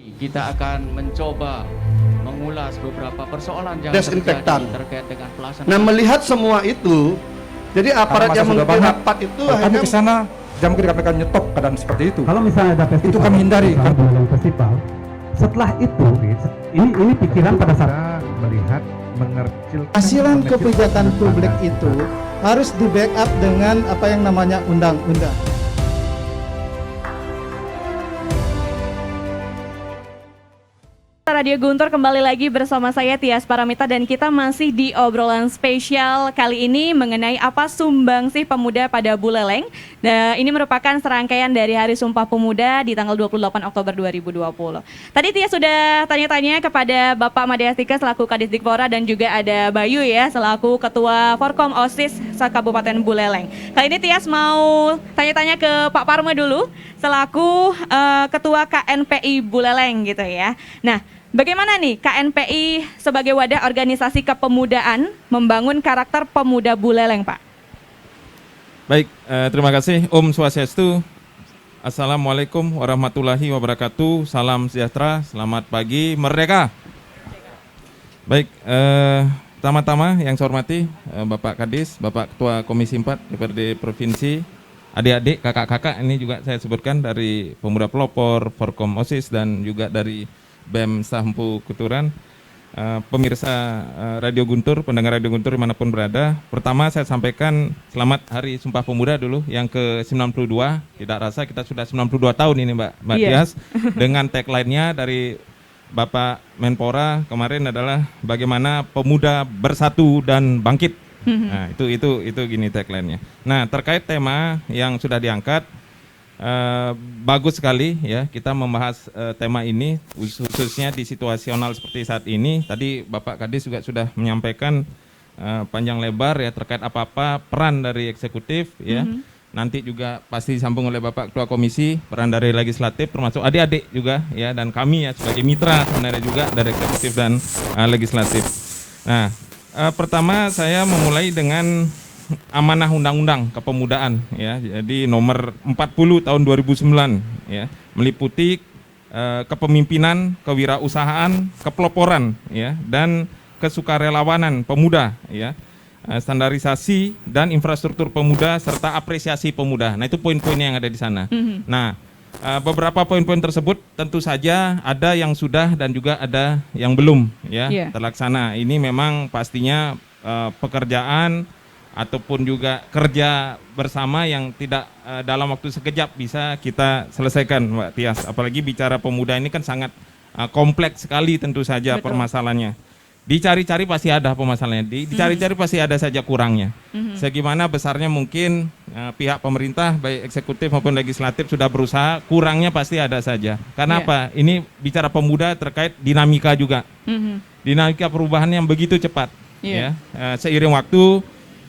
Kita akan mencoba mengulas beberapa persoalan yang Desinfektan. terjadi terkait dengan pelaksanaan. Nah, melihat semua itu, jadi aparat yang mengikuti rapat itu Kalau kami akhirnya ke sana, jam kita akan nyetop keadaan seperti itu. Kalau misalnya ada festival, Itu kami hindari, kan? festival. Setelah itu, ini pikiran pada saat melihat mengecilkan Hasilan kebijakan publik itu harus di backup dengan apa yang namanya undang-undang. Radio Guntur kembali lagi bersama saya Tias Paramita dan kita masih di obrolan spesial kali ini mengenai apa sumbangsih pemuda pada Buleleng. Dan ini merupakan serangkaian dari Hari Sumpah Pemuda di tanggal 28 Oktober 2020. Tadi Tias sudah tanya-tanya kepada Bapak Madiastika selaku Kadis Dikpora dan juga ada Bayu ya selaku Ketua Forkom OSIS Kabupaten Buleleng. Kali ini Tias mau tanya-tanya ke Pak Parma dulu selaku Ketua KNPI Buleleng gitu ya. Nah, bagaimana nih KNPI sebagai wadah organisasi kepemudaan membangun karakter pemuda Buleleng, Pak? Baik, terima kasih. Om Swastiastu. Assalamualaikum warahmatullahi wabarakatuh. Salam sejahtera, selamat pagi, merdeka. Baik, pertama-tama yang saya hormati Bapak Kadis, Bapak Ketua Komisi 4 DPRD Provinsi, adik-adik, kakak-kakak, ini juga saya sebutkan dari Pemuda Pelopor, Forkom OSIS, dan juga dari BEM Sahempu Kuturan. Pemirsa Radio Guntur, pendengar Radio Guntur dimanapun berada. Pertama saya sampaikan selamat Hari Sumpah Pemuda dulu yang ke-92. Tidak rasa kita sudah 92 tahun ini Mbak Tias. Dengan tagline-nya dari Bapak Menpora kemarin adalah bagaimana pemuda bersatu dan bangkit. Nah, itu gini tagline-nya. Nah, terkait tema yang sudah diangkat, bagus sekali ya kita membahas tema ini khususnya di situasional seperti saat ini. Tadi Bapak Kadis juga sudah menyampaikan panjang lebar ya terkait apa-apa peran dari eksekutif ya. Nanti juga pasti disambung oleh Bapak Ketua Komisi, peran dari legislatif termasuk adik-adik juga ya, dan kami ya sebagai mitra sebenarnya juga dari eksekutif dan legislatif. Nah, pertama saya memulai dengan amanah undang-undang kepemudaan ya, jadi nomor 40 tahun 2009 ya, meliputi kepemimpinan, kewirausahaan, kepeloporan ya, dan kesukarelawanan pemuda ya, standarisasi dan infrastruktur pemuda serta apresiasi pemuda. Nah, itu poin-poinnya yang ada di sana. Nah, beberapa poin-poin tersebut tentu saja ada yang sudah dan juga ada yang belum ya terlaksana. Ini memang pastinya pekerjaan ataupun juga kerja bersama yang tidak dalam waktu sekejap bisa kita selesaikan, Mbak Tias. Apalagi bicara pemuda ini kan sangat kompleks sekali tentu saja. Betul. Permasalahannya. Dicari-cari pasti ada permasalahannya, dicari-cari pasti ada saja kurangnya. Segimana besarnya mungkin pihak pemerintah baik eksekutif maupun legislatif sudah berusaha, kurangnya pasti ada saja. Karena apa? Ini bicara pemuda terkait dinamika juga. Dinamika perubahan yang begitu cepat. Ya. Seiring waktu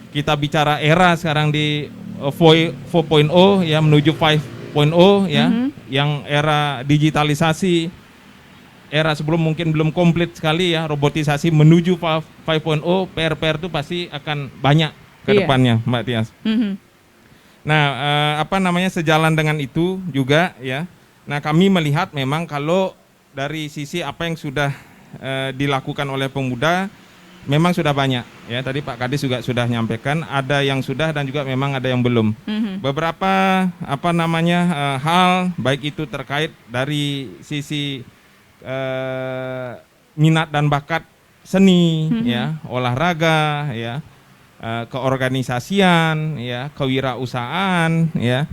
kita bicara era sekarang di 4.0 ya menuju 5.0 ya, yang era digitalisasi, era sebelum mungkin belum komplit sekali ya, robotisasi menuju 5.0, PR-PR itu pasti akan banyak ke depannya, Mbak Tias. Nah, sejalan dengan itu juga ya. Nah, kami melihat memang kalau dari sisi apa yang sudah dilakukan oleh pemuda memang sudah banyak ya, tadi Pak Kadis juga sudah menyampaikan ada yang sudah dan juga memang ada yang belum. Beberapa hal baik itu terkait dari sisi minat dan bakat seni ya, olahraga ya, keorganisasian ya, kewirausahaan ya,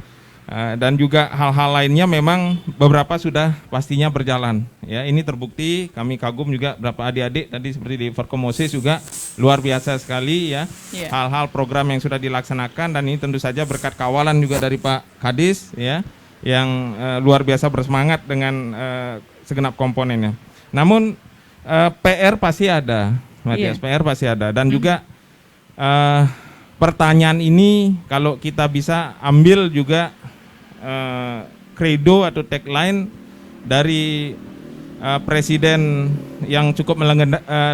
dan juga hal-hal lainnya memang beberapa sudah pastinya berjalan ya. Ini terbukti, kami kagum juga berapa adik-adik tadi seperti di Forkomosis juga luar biasa sekali ya, hal-hal program yang sudah dilaksanakan, dan ini tentu saja berkat kawalan juga dari Pak Kadis ya, yang luar biasa bersemangat dengan segenap komponennya. Namun PR pasti ada, Matias, PR pasti ada, dan juga pertanyaan ini kalau kita bisa ambil juga credo atau tagline dari presiden yang cukup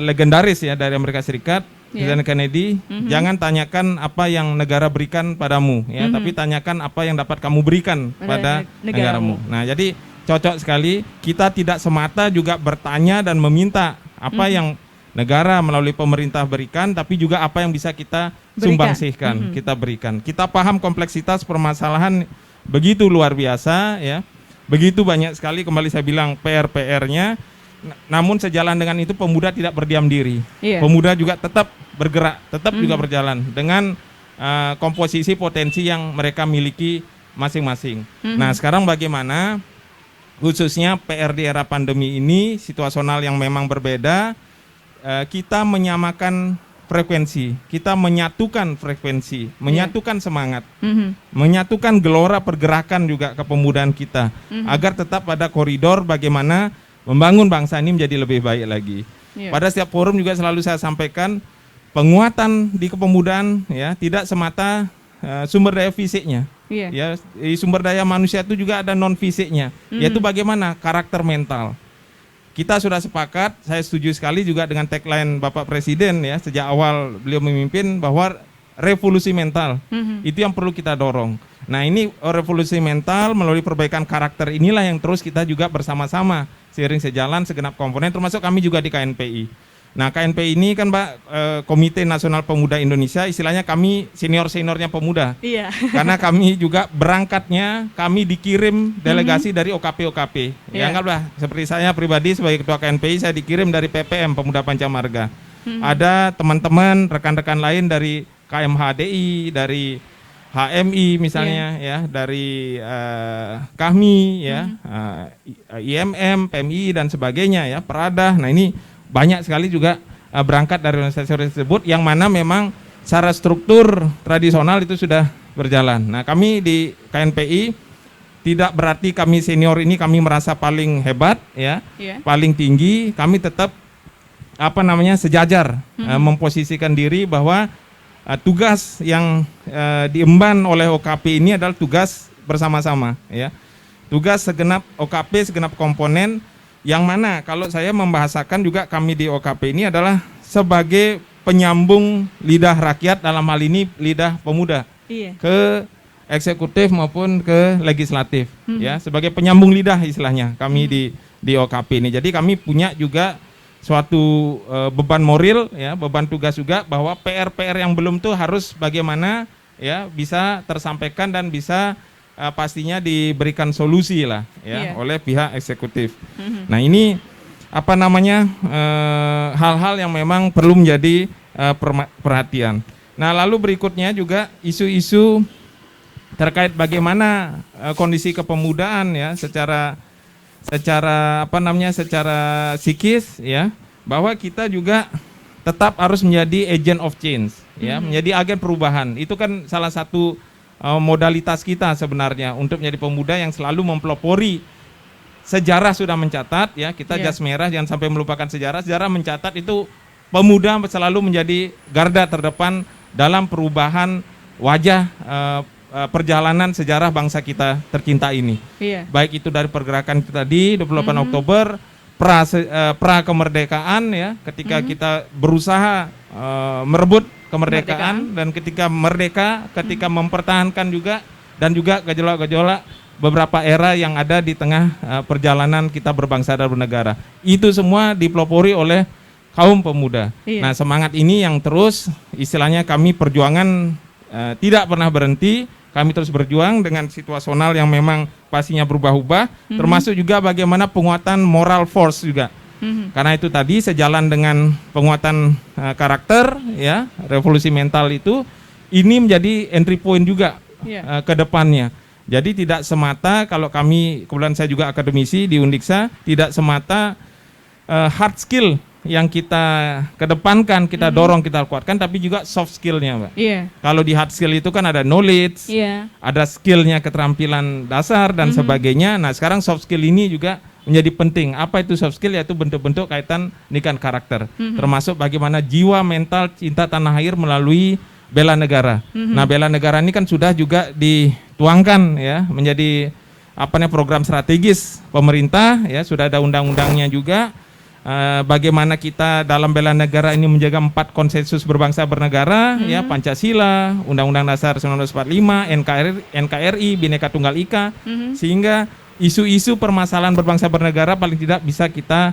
legendaris ya dari Amerika Serikat, Presiden Kennedy. Jangan tanyakan apa yang negara berikan padamu ya, tapi tanyakan apa yang dapat kamu berikan pada negaramu. Nah, jadi cocok sekali. Kita tidak semata juga bertanya dan meminta apa yang negara melalui pemerintah berikan, tapi juga apa yang bisa kita sumbangsihkan, kita berikan. Kita paham kompleksitas permasalahan begitu luar biasa, ya, begitu banyak sekali. Kembali saya bilang PR-nya. Namun sejalan dengan itu pemuda tidak berdiam diri. Pemuda juga tetap bergerak, tetap juga berjalan dengan komposisi potensi yang mereka miliki masing-masing. Nah, sekarang bagaimana khususnya PR di era pandemi ini situasional yang memang berbeda, kita menyamakan frekuensi, kita menyatukan frekuensi, menyatukan semangat, menyatukan gelora pergerakan juga kepemudaan kita, agar tetap pada koridor bagaimana membangun bangsa ini menjadi lebih baik lagi. Pada setiap forum juga selalu saya sampaikan, penguatan di kepemudaan ya tidak semata sumber daya fisiknya. Ya, sumber daya manusia itu juga ada non fisiknya, yaitu bagaimana karakter mental. Kita sudah sepakat, saya setuju sekali juga dengan tagline Bapak Presiden ya sejak awal beliau memimpin bahwa revolusi mental itu yang perlu kita dorong. Nah, ini revolusi mental melalui perbaikan karakter inilah yang terus kita juga bersama-sama seiring sejalan segenap komponen, termasuk kami juga di KNPI. Nah, KNPI ini kan Mbak Komite Nasional Pemuda Indonesia, istilahnya kami senior-seniornya pemuda. Karena kami juga berangkatnya, kami dikirim delegasi dari OKP-OKP. Ya, anggaplah seperti saya pribadi sebagai Ketua KNPI, saya dikirim dari PPM Pemuda Pancamarga. Ada teman-teman, rekan-rekan lain dari KMHDI, dari HMI misalnya ya, dari KAHMI ya, IMM, PMI dan sebagainya ya, Peradah. Nah, ini banyak sekali juga berangkat dari organisasi tersebut yang mana memang secara struktur tradisional itu sudah berjalan. Nah, kami di KNPI tidak berarti kami senior ini kami merasa paling hebat ya, paling tinggi. Kami tetap sejajar memposisikan diri bahwa tugas yang diemban oleh OKP ini adalah tugas bersama-sama ya. Tugas segenap OKP, segenap komponen, yang mana kalau saya membahasakan juga kami di OKP ini adalah sebagai penyambung lidah rakyat, dalam hal ini lidah pemuda, ke eksekutif maupun ke legislatif ya, sebagai penyambung lidah istilahnya kami di OKP ini. Jadi kami punya juga suatu beban moral ya, beban tugas juga bahwa PR-PR yang belum tuh harus bagaimana ya bisa tersampaikan dan bisa pastinya diberikan solusi lah ya oleh pihak eksekutif. Nah, ini hal-hal yang memang perlu menjadi perhatian. Nah, lalu berikutnya juga isu-isu terkait bagaimana kondisi kepemudaan ya secara psikis ya, bahwa kita juga tetap harus menjadi agent of change ya, menjadi agen perubahan. Itu kan salah satu modalitas kita sebenarnya untuk menjadi pemuda yang selalu mempelopori. Sejarah sudah mencatat ya, kita jas merah jangan sampai melupakan sejarah. Sejarah mencatat itu pemuda selalu menjadi garda terdepan dalam perubahan wajah perjalanan sejarah bangsa kita tercinta ini. Baik itu dari pergerakan itu tadi 28 Oktober, pra kemerdekaan ya, ketika kita berusaha merebut kemerdekaan dan ketika merdeka, ketika mempertahankan juga, dan juga gejolak-gejolak beberapa era yang ada di tengah perjalanan kita berbangsa dan bernegara. Itu semua dipelopori oleh kaum pemuda. Nah, semangat ini yang terus istilahnya kami perjuangan tidak pernah berhenti. Kami terus berjuang dengan situasional yang memang pastinya berubah-ubah, termasuk juga bagaimana penguatan moral force juga. Karena itu tadi sejalan dengan penguatan karakter ya, revolusi mental itu, ini menjadi entry point juga ke depannya. Jadi tidak semata, kalau kami, kebetulan saya juga akademisi di Undiksa, tidak semata hard skill yang kita kedepankan, kita dorong, kita kuatkan, tapi juga soft skillnya, Mbak. Kalau di hard skill itu kan ada knowledge, ada skillnya, keterampilan dasar dan sebagainya. Nah, sekarang soft skill ini juga menjadi penting. Apa itu soft skill? Yaitu bentuk-bentuk kaitan dengan karakter, termasuk bagaimana jiwa mental cinta tanah air melalui bela negara. Nah, bela negara ini kan sudah juga dituangkan ya menjadi program strategis pemerintah ya, sudah ada undang-undangnya juga. Bagaimana kita dalam bela negara ini menjaga 4 konsensus berbangsa bernegara ya, Pancasila, Undang-Undang Dasar 1945, NKRI, Bhinneka Tunggal Ika, sehingga isu-isu permasalahan berbangsa bernegara paling tidak bisa kita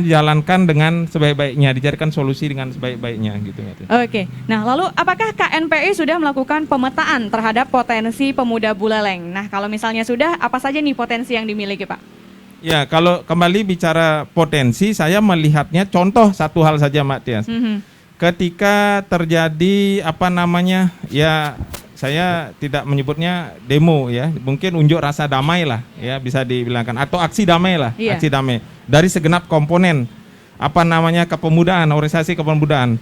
jalankan dengan sebaik-baiknya, dicarikan solusi dengan sebaik-baiknya gitu. Oke. Nah, lalu apakah KNPI sudah melakukan pemetaan terhadap potensi pemuda Buleleng? Nah, kalau misalnya sudah, apa saja nih potensi yang dimiliki, Pak? Ya, kalau kembali bicara potensi, saya melihatnya contoh satu hal saja, Mbak Tias. Ketika terjadi ya saya tidak menyebutnya demo ya, mungkin unjuk rasa damai lah ya bisa dibilangkan, atau aksi damai lah, aksi damai dari segenap komponen kepemudaan, organisasi kepemudaan.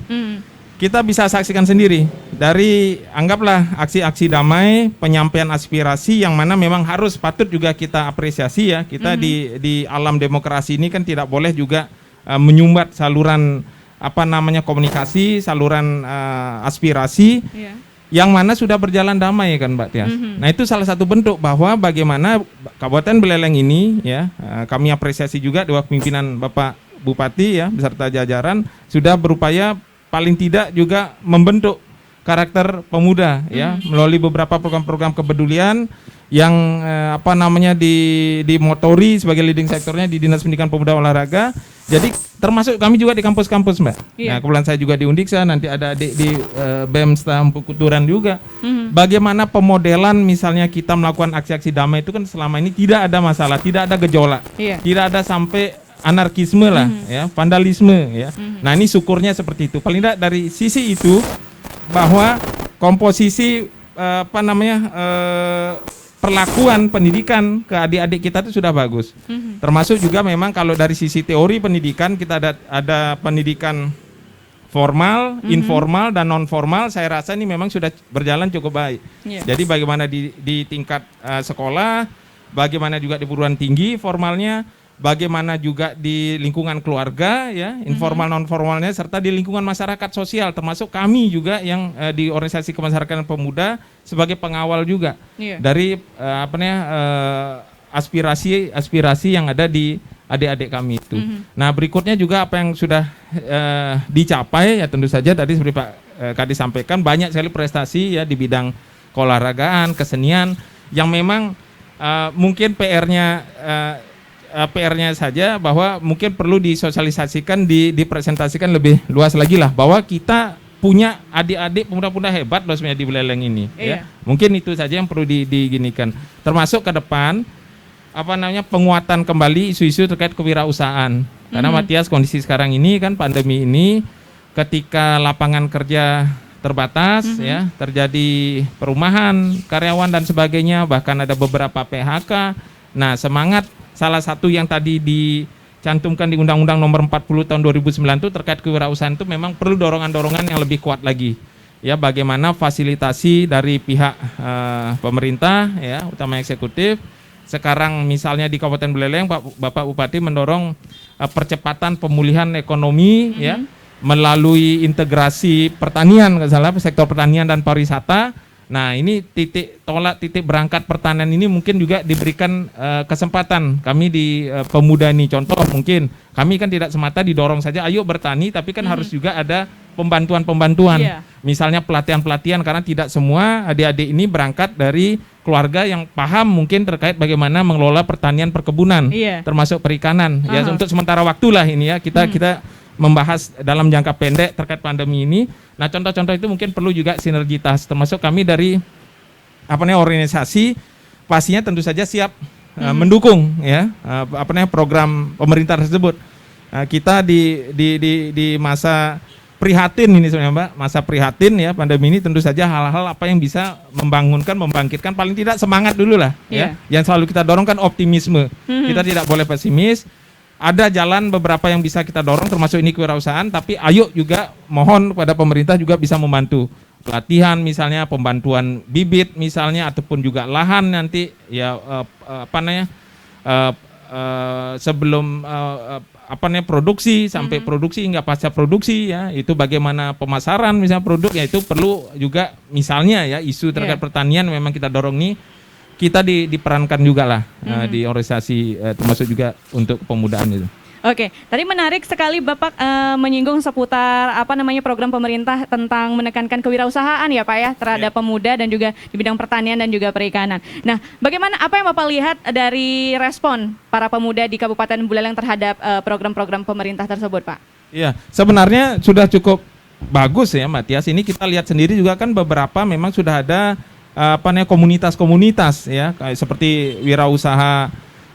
Kita bisa saksikan sendiri dari anggaplah aksi-aksi damai, penyampaian aspirasi yang mana memang harus patut juga kita apresiasi ya. Kita di alam demokrasi ini kan tidak boleh juga menyumbat saluran komunikasi, saluran aspirasi yang mana sudah berjalan damai kan Mbak Tias. Nah, itu salah satu bentuk bahwa bagaimana Kabupaten Buleleng ini ya, kami apresiasi juga di bawah pimpinan Bapak Bupati ya beserta jajaran sudah berupaya paling tidak juga membentuk karakter pemuda ya melalui beberapa program-program kepedulian yang dimotori sebagai leading sektornya di Dinas Pendidikan Pemuda Olahraga. Jadi termasuk kami juga di kampus-kampus Mbak. Nah, kebetulan saya juga di Undiksa, nanti ada adik di BEM Stampu Kuturan juga. Bagaimana pemodelan misalnya kita melakukan aksi-aksi damai itu kan selama ini tidak ada masalah, tidak ada gejolak, tidak ada sampai anarkisme lah ya, vandalisme ya. Nah, ini syukurnya seperti itu. Paling tidak dari sisi itu bahwa komposisi perlakuan pendidikan ke adik-adik kita itu sudah bagus. Termasuk juga memang kalau dari sisi teori pendidikan kita ada pendidikan formal, informal dan non formal. Saya rasa ini memang sudah berjalan cukup baik. Jadi bagaimana di tingkat sekolah, bagaimana juga di perguruan tinggi formalnya, bagaimana juga di lingkungan keluarga ya, informal non formalnya, serta di lingkungan masyarakat sosial, termasuk kami juga yang di organisasi kemasyarakatan pemuda sebagai pengawal juga dari aspirasi yang ada di adik-adik kami itu. Nah, berikutnya juga apa yang sudah dicapai ya tentu saja tadi seperti Pak Kadi sampaikan banyak sekali prestasi ya di bidang keolahragaan, kesenian yang memang mungkin PR-nya saja bahwa mungkin perlu disosialisasikan, dipresentasikan lebih luas lagi lah bahwa kita punya adik-adik pemuda-pemuda hebat loh sebenarnya di Buleleng ini ya. Mungkin itu saja yang perlu diginikan. Termasuk ke depan penguatan kembali isu-isu terkait kewirausahaan. Karena Matias kondisi sekarang ini kan pandemi ini ketika lapangan kerja terbatas ya, terjadi perumahan karyawan dan sebagainya, bahkan ada beberapa PHK. Nah, semangat salah satu yang tadi dicantumkan di Undang-Undang Nomor 40 Tahun 2009 itu terkait kewirausahaan itu memang perlu dorongan-dorongan yang lebih kuat lagi. Ya, bagaimana fasilitasi dari pihak pemerintah ya, utama eksekutif. Sekarang misalnya di Kabupaten Buleleng Bapak Bupati mendorong percepatan pemulihan ekonomi ya melalui integrasi pertanian, sektor pertanian dan pariwisata. Nah, ini titik berangkat pertanian ini mungkin juga diberikan kesempatan kami di pemuda ini. Contoh mungkin kami kan tidak semata didorong saja ayo bertani, tapi kan harus juga ada pembantuan. Misalnya pelatihan-pelatihan, karena tidak semua adik-adik ini berangkat dari keluarga yang paham mungkin terkait bagaimana mengelola pertanian perkebunan, termasuk perikanan. Ya, untuk sementara waktu lah ini ya kita membahas dalam jangka pendek terkait pandemi ini. Nah, contoh-contoh itu mungkin perlu juga sinergitas, termasuk kami dari organisasi pastinya tentu saja siap mendukung ya program pemerintah tersebut. Kita di masa prihatin ini sebenarnya Mbak, masa prihatin ya pandemi ini, tentu saja hal-hal apa yang bisa membangkitkan paling tidak semangat dulu lah ya. Yang selalu kita dorong kan optimisme. Kita tidak boleh pesimis. Ada jalan beberapa yang bisa kita dorong termasuk ini kewirausahaan, tapi ayo juga mohon kepada pemerintah juga bisa membantu pelatihan misalnya, pembantuan bibit misalnya, ataupun juga lahan nanti ya sebelum produksi sampai produksi hingga pasca produksi ya, itu bagaimana pemasaran misalnya produk ya, itu perlu juga misalnya ya isu terkait pertanian memang kita dorong nih. Kita diperankan juga lah di organisasi termasuk juga untuk pemudaan itu. Oke, tadi menarik sekali Bapak menyinggung seputar program pemerintah tentang menekankan kewirausahaan ya Pak ya terhadap pemuda dan juga di bidang pertanian dan juga perikanan. Nah, bagaimana apa yang Bapak lihat dari respon para pemuda di Kabupaten Buleleng terhadap program-program pemerintah tersebut, Pak? Iya, sebenarnya sudah cukup bagus ya Mbak Tias. Ini kita lihat sendiri juga kan beberapa memang sudah ada komunitas-komunitas ya kayak seperti wirausaha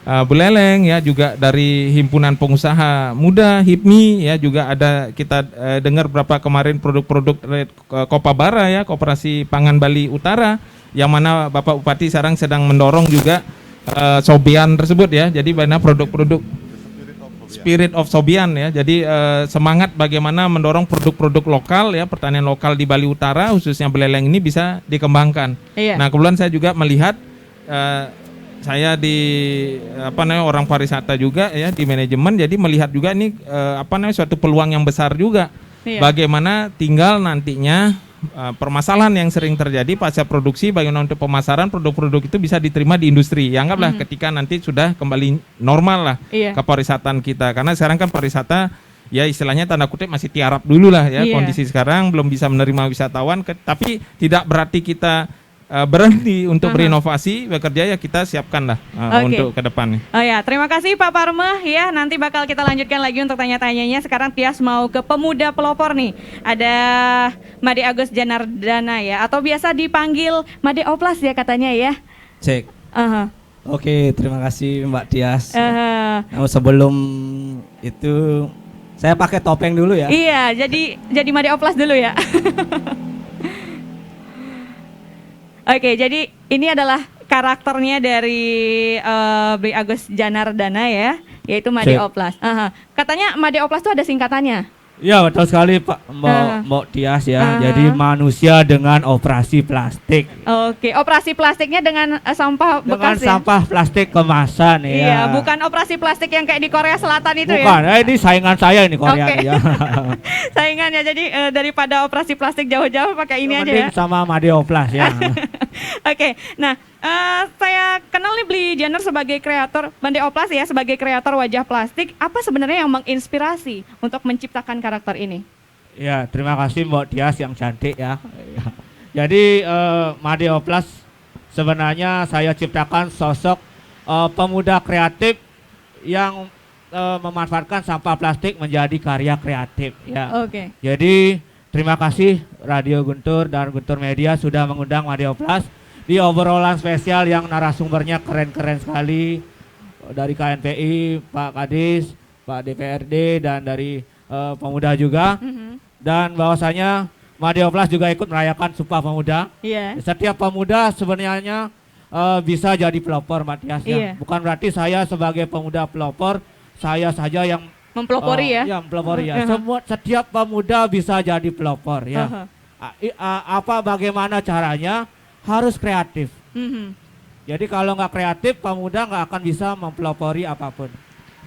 Buleleng ya, juga dari himpunan pengusaha muda HIPMI ya, juga ada kita dengar berapa kemarin produk-produk Kopabara ya, Koperasi Pangan Bali Utara, yang mana Bapak Bupati sekarang sedang mendorong juga Sobian tersebut ya. Jadi banyak produk-produk Spirit of Sobian ya. Jadi semangat bagaimana mendorong produk-produk lokal ya, pertanian lokal di Bali Utara khususnya Buleleng ini bisa dikembangkan. Iya. Nah, kebetulan saya juga melihat saya di orang pariwisata juga ya di manajemen, jadi melihat juga ini suatu peluang yang besar juga. Iya. Bagaimana tinggal nantinya permasalahan yang sering terjadi pasca produksi, bagaimana untuk pemasaran produk-produk itu bisa diterima di industri. Ya, anggaplah ketika nanti sudah kembali normal lah kepariwisataan kita, karena sekarang kan pariwisata ya istilahnya tanda kutip masih tiarap dulu lah ya. Kondisi sekarang belum bisa menerima wisatawan, tapi tidak berarti kita berhenti untuk berinovasi, bekerja ya, kita siapkan lah untuk ke depan. Oh ya, terima kasih Pak Parmeh ya. Nanti bakal kita lanjutkan lagi untuk tanya-tanyanya. Sekarang Tias mau ke pemuda pelopor nih. Ada Made Agus Janardana ya, atau biasa dipanggil Made Oplas ya katanya ya. Cek. Oke, terima kasih Mbak Tias. Nah, sebelum itu saya pakai topeng dulu ya. Iya, jadi Made Oplas dulu ya. Oke, jadi ini adalah karakternya dari Bli Agus Janardana ya, yaitu Made Oplas. Katanya Made Oplas itu ada singkatannya. Iya, betul sekali Pak Mbak Tias ya. Jadi manusia dengan operasi plastik. Oke, operasi plastiknya dengan sampah bekas. Dengan sampah plastik kemasan ya. Iya, bukan operasi plastik yang kayak di Korea Selatan itu bukan, ya. Ini saingan saya ini Korea ya. Saingannya, jadi daripada operasi plastik jauh-jauh pakai ini aja ya. Sama Made Oplas ya. Oke, nah saya kenal nih Bli Janar sebagai kreator Made Oplas ya, sebagai kreator wajah plastik. Apa sebenarnya yang menginspirasi untuk menciptakan karakter ini? Ya, terima kasih Mbak Tias yang cantik ya. Jadi Made Oplas sebenarnya saya ciptakan sosok pemuda kreatif yang memanfaatkan sampah plastik menjadi karya kreatif ya. Oke. Jadi terima kasih Radio Guntur dan Guntur Media sudah mengundang Made Oplas di obrolan spesial yang narasumbernya keren-keren sekali, dari KNPI, Pak Kadis, Pak DPRD, dan dari pemuda juga. Dan bahwasanya Made Oplas juga ikut merayakan Sumpah Pemuda. Setiap pemuda sebenarnya bisa jadi pelopor, Mbak Tias. Bukan berarti saya sebagai pemuda pelopor saya saja yang mempelopori ya. Ya, mempelopori ya. Setiap pemuda bisa jadi pelopor ya. Bagaimana caranya? Harus kreatif. Jadi kalau nggak kreatif, pemuda nggak akan bisa mempelopori apapun.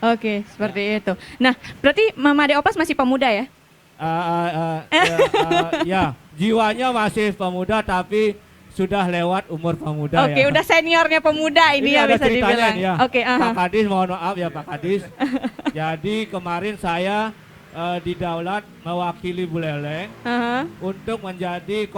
Oke, seperti itu. Nah, berarti Made Oplas masih pemuda ya? Ya, jiwanya masih pemuda tapi sudah lewat umur pemuda. Oke, udah seniornya pemuda ini ya, bisa dibilang. Ya. Oke, Pak Kadis, mohon maaf ya Pak Kadis. Jadi kemarin saya didaulat mewakili Buleleng untuk menjadi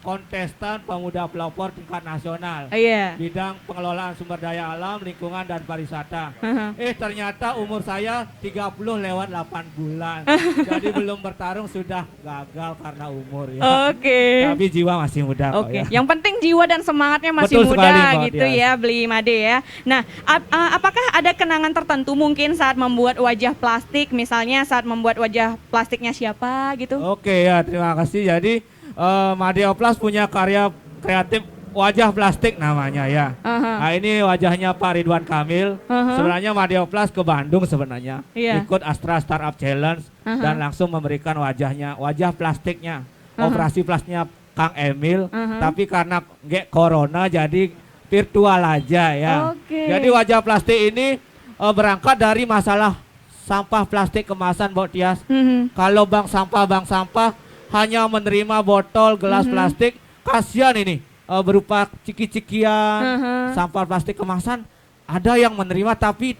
kontestan pemuda pelopor tingkat nasional. Bidang pengelolaan sumber daya alam, lingkungan dan pariwisata. Ternyata umur saya 30 lewat 8 bulan. Jadi belum bertarung sudah gagal karena umur ya. Tapi jiwa masih muda kok ya. Yang penting jiwa dan semangatnya masih muda sekali, gitu ya, Bli Made ya. Nah, apakah ada kenangan tertentu mungkin saat membuat wajah plastik, misalnya saat membuat wajah plastiknya siapa gitu? Oke ya, terima kasih. Jadi Made Oplas punya karya kreatif wajah plastik namanya ya. Nah, ini wajahnya Pak Ridwan Kamil. Sebenarnya Made Oplas ke Bandung sebenarnya. Ikut Astra Startup Challenge dan langsung memberikan wajah plastiknya. Operasi plastiknya Kang Emil, tapi karena corona jadi virtual aja ya. Jadi wajah plastik ini berangkat dari masalah sampah plastik kemasan, Mbak Tias. Kalau bank sampah hanya menerima botol, gelas plastik, kasihan ini berupa ciki-cikian, sampah plastik kemasan. Ada yang menerima tapi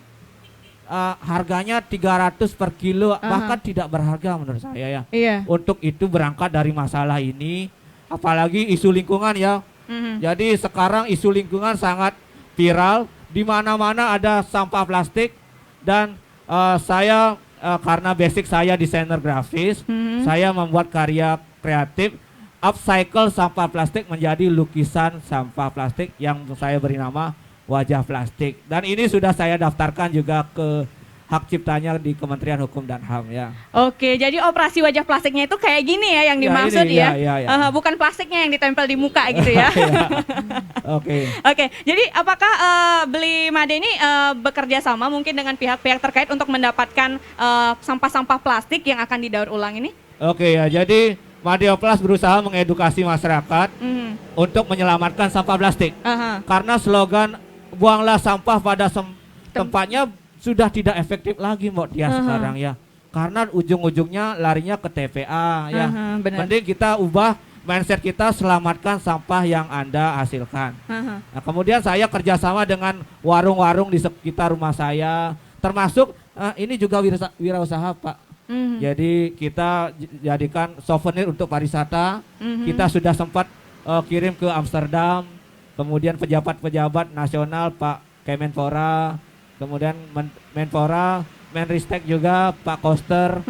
harganya 300 per kilo, bahkan tidak berharga menurut saya ya. Iya. Untuk itu berangkat dari masalah ini, apalagi isu lingkungan ya. Jadi sekarang isu lingkungan sangat viral, di mana-mana ada sampah plastik dan saya karena basic saya desainer grafis, saya membuat karya kreatif upcycle sampah plastik menjadi lukisan sampah plastik yang saya beri nama Wajah Plastik. Dan ini sudah saya daftarkan juga ke hak ciptanya di Kementerian Hukum dan HAM ya. Oke, jadi operasi wajah plastiknya itu kayak gini ya yang dimaksud ini, ya? ya. Bukan plastiknya yang ditempel di muka gitu ya? Oke. Oke, jadi apakah Beli Made ini bekerja sama mungkin dengan pihak-pihak terkait untuk mendapatkan sampah-sampah plastik yang akan didaur ulang ini? Oke ya, jadi Madeoplas berusaha mengedukasi masyarakat untuk menyelamatkan sampah plastik. Karena slogan buanglah sampah pada tempatnya sudah tidak efektif lagi Mbak Tia sekarang ya. Karena ujung-ujungnya larinya ke TPA ya. Mending kita ubah mindset kita, selamatkan sampah yang Anda hasilkan. Nah, kemudian saya kerjasama dengan warung-warung di sekitar rumah saya, termasuk ini juga wirausaha Pak. Jadi kita jadikan souvenir untuk pariwisata. Kita sudah sempat kirim ke Amsterdam, kemudian pejabat-pejabat nasional Pak Kemenpora, kemudian Menpora, Menristek juga Pak Koster,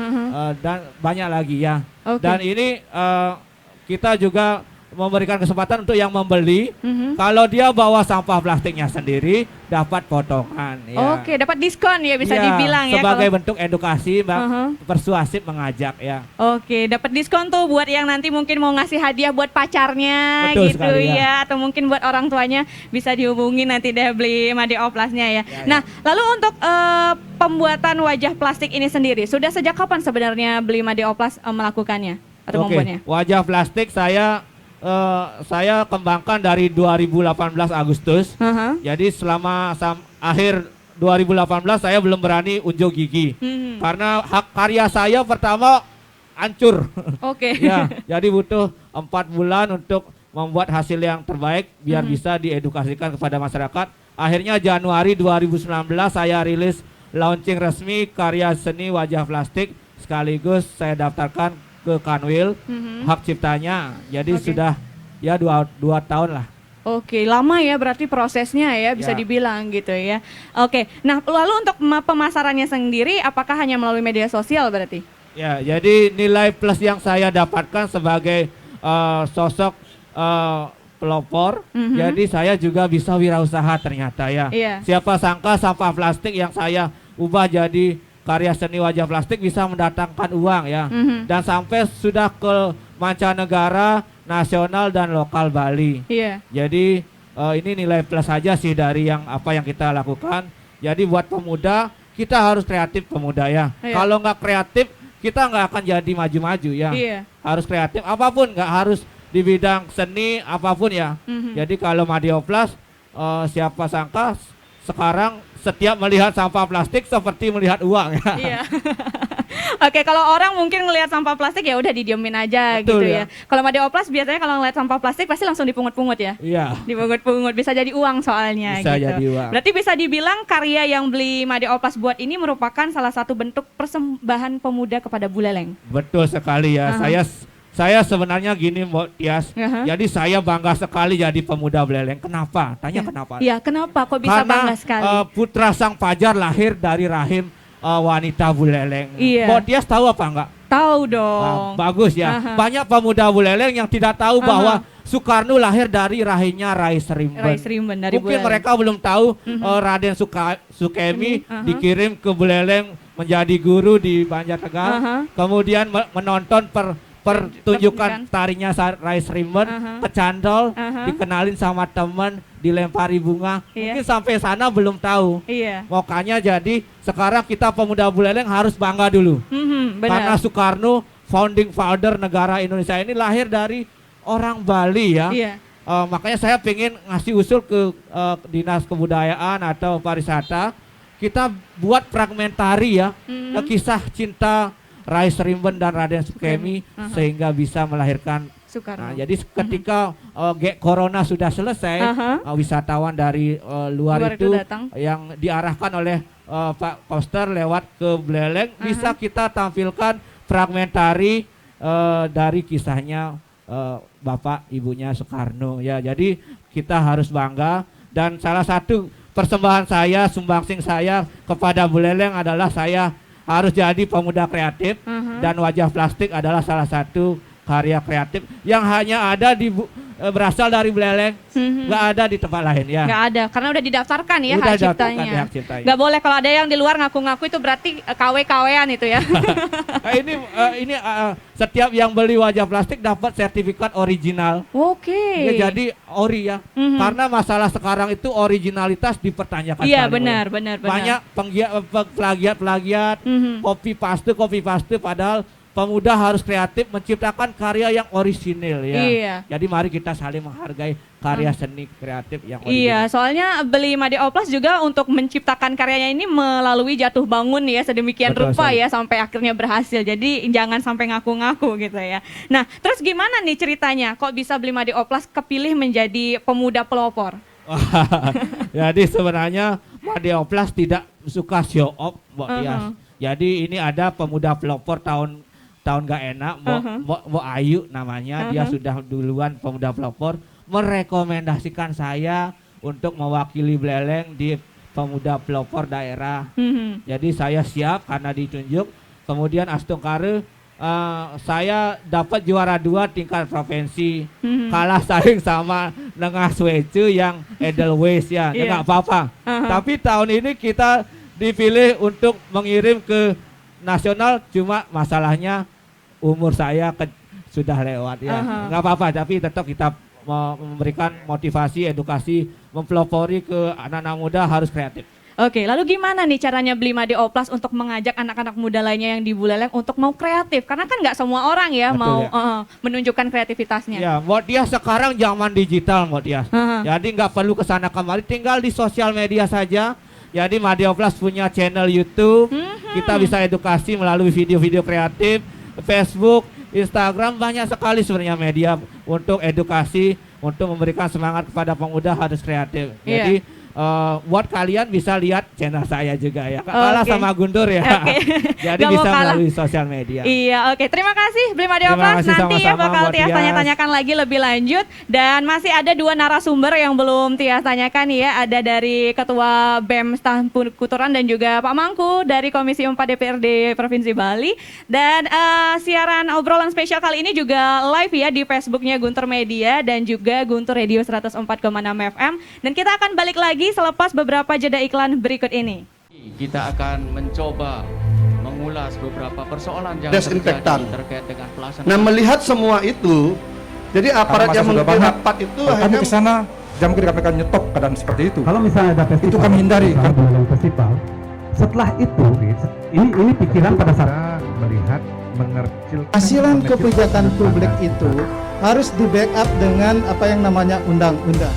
dan banyak lagi ya. Dan ini kita juga memberikan kesempatan untuk yang membeli, kalau dia bawa sampah plastiknya sendiri dapat potongan ya. Oke, dapat diskon ya bisa dibilang ya. Sebagai bentuk edukasi, persuasif mengajak ya. Oke, dapat diskon tuh buat yang nanti mungkin mau ngasih hadiah buat pacarnya. Betul gitu sekali, ya. Atau mungkin buat orang tuanya bisa dihubungi nanti deh Beli Madeoplasnya ya. Nah, lalu untuk pembuatan wajah plastik ini sendiri, sudah sejak kapan sebenarnya Beli Madeoplas melakukannya atau membuatnya? Wajah plastik saya kembangkan dari 2018 Agustus. Jadi selama akhir 2018 saya belum berani unjuk gigi. Karena hak karya saya pertama hancur. Ya, jadi butuh 4 bulan untuk membuat hasil yang terbaik biar bisa diedukasikan kepada masyarakat. Akhirnya Januari 2019 saya rilis launching resmi karya seni wajah plastik, sekaligus saya daftarkan ke Kanwil hak ciptanya. Jadi sudah ya 2 tahun lah. Oke, lama ya berarti prosesnya ya bisa dibilang gitu ya. Oke, nah lalu untuk pemasarannya sendiri apakah hanya melalui media sosial berarti? Ya, jadi nilai plus yang saya dapatkan sebagai sosok pelopor, jadi saya juga bisa wirausaha ternyata ya. Siapa sangka sampah plastik yang saya ubah jadi karya seni wajah plastik bisa mendatangkan uang ya. Dan sampai sudah ke mancanegara, nasional dan lokal Bali. Jadi ini nilai plus saja sih dari yang apa yang kita lakukan. Jadi buat pemuda kita harus kreatif pemuda ya. Kalau nggak kreatif kita nggak akan jadi maju-maju ya. Harus kreatif apapun, nggak harus di bidang seni apapun ya. Jadi kalau Madeoplas siapa sangka sekarang setiap melihat sampah plastik seperti melihat uang ya. Oke, kalau orang mungkin ngelihat sampah plastik ya udah didiemin aja. Betul, gitu ya. Kalau Madeoplas biasanya kalau ngelihat sampah plastik pasti langsung dipungut-pungut ya. Dipungut-pungut, bisa jadi uang soalnya bisa gitu. Jadi uang. Berarti bisa dibilang karya yang Beli Madeoplas buat ini merupakan salah satu bentuk persembahan pemuda kepada Buleleng. Betul sekali ya. Saya sebenarnya gini Mbak Tias, jadi saya bangga sekali jadi pemuda Buleleng. Kenapa? Tanya kenapa? Iya, kenapa kok bisa bangga sekali? Karena putra sang fajar lahir dari rahim wanita Buleleng. Mbak Tias tahu apa enggak? Tahu dong. Bagus ya. Banyak pemuda Buleleng yang tidak tahu bahwa Soekarno lahir dari rahimnya Rais Rimben. Dari Mungkin Buleleng. mereka belum tahu Raden Sukemi dikirim ke Buleleng menjadi guru di Banjarnegara. Kemudian menonton pertunjukan tarinya Rais Rimben, kecandol, dikenalin sama teman, dilempari bunga. Mungkin sampai sana belum tahu. Makanya jadi sekarang kita pemuda Buleleng harus bangga dulu. Karena Soekarno, founding father negara Indonesia ini lahir dari orang Bali ya. Makanya saya pengen ngasih usul ke Dinas Kebudayaan atau Pariwisata, kita buat fragmentari ya, kisah cinta Rais Rimben dan Raden Sukemi sehingga bisa melahirkan Soekarno. Nah, jadi ketika corona sudah selesai, wisatawan dari luar itu datang. yang diarahkan oleh poster lewat ke Buleleng, bisa kita tampilkan fragmentari dari kisahnya Bapak Ibunya Soekarno ya. Jadi kita harus bangga, dan salah satu persembahan saya, sumbangsing saya kepada Buleleng adalah saya harus jadi pemuda kreatif, dan Wajah Plastik adalah salah satu karya kreatif yang hanya ada di berasal dari Buleleng, nggak ada di tempat lain ya. Nggak ada, karena udah didaftarkan ya Udah hak didaftarkan ciptanya. di hak ciptanya. Nggak boleh kalau ada yang di luar ngaku-ngaku, itu berarti KW-KW-an itu ya. Ini setiap yang beli Wajah Plastik dapat sertifikat original. Oke. Ya, jadi ori ya. Karena masalah sekarang itu originalitas dipertanyakan. Iya sekali, benar, Bu. benar. Banyak plagiat, copy paste, padahal pemuda harus kreatif menciptakan karya yang orisinil ya. Iya. Jadi mari kita saling menghargai karya seni kreatif yang original. Iya, soalnya beli Made Oplas juga untuk menciptakan karyanya ini melalui jatuh bangun ya, sedemikian Betul rupa sekali. ya sampai akhirnya berhasil. Jadi jangan sampai ngaku-ngaku gitu ya. Nah, terus gimana nih ceritanya? Kok bisa beli Made Oplas kepilih menjadi pemuda pelopor? Jadi sebenarnya Made Oplas tidak suka show off, Mbak Tias. Jadi ini ada pemuda pelopor tahun gak enak, Mbak Ayu namanya, dia sudah duluan pemuda pelopor, merekomendasikan saya untuk mewakili Buleleng di pemuda pelopor daerah. Jadi saya siap karena ditunjuk. Kemudian Astungkare saya dapat juara 2 tingkat provinsi, kalah saing sama Nengah Swece yang Edelweiss ya, ya nggak apa-apa. Tapi tahun ini kita dipilih untuk mengirim ke nasional, cuma masalahnya umur saya sudah lewat ya, nggak apa-apa, tapi tetap kita memberikan motivasi, edukasi, mempelopori ke anak-anak muda harus kreatif. Oke, lalu gimana nih caranya beli Made Oplas untuk mengajak anak-anak muda lainnya yang di Buleleng untuk mau kreatif? Karena kan nggak semua orang ya. Betul, mau ya. Menunjukkan kreativitasnya. Ya, buat dia sekarang zaman digital, buat dia. Jadi nggak perlu kesana kemari, tinggal di sosial media saja. Jadi Made Oplas punya channel YouTube, kita bisa edukasi melalui video-video kreatif, Facebook, Instagram, banyak sekali sebenarnya media untuk edukasi, untuk memberikan semangat kepada pemuda harus kreatif. Jadi buat kalian bisa lihat channel saya juga ya. Kalah sama Guntur ya. Jadi bisa melalui sosial media. Iya, oke. Terima kasih beli Made Oplas. Nanti ya bakal Tias tanya-tanyakan lagi lebih lanjut. Dan masih ada 2 narasumber yang belum Tias tanyakan ya. Ada dari Ketua BEM Staf Kuturan dan juga Pak Mangku dari Komisi 4 DPRD Provinsi Bali. Dan siaran obrolan spesial kali ini juga live ya di Facebooknya Guntur Media dan juga Guntur Radio 104,6 FM. Dan kita akan balik lagi selepas beberapa jeda iklan berikut ini. Kita akan mencoba mengulas beberapa persoalan yang Desinfektan. terjadi terkait dengan pelaksanaan. Nah, melihat semua itu, jadi aparat yang memimpin rapat itu kami akhirnya ke sana, jam kami akan nyetop keadaan seperti itu. Kalau misalnya ada festival, itu kami hindari kan. Festival. Setelah itu, ini pikiran pada saat melihat mengercil Hasilan kebijakan publik itu harus di backup dengan apa yang namanya undang-undang.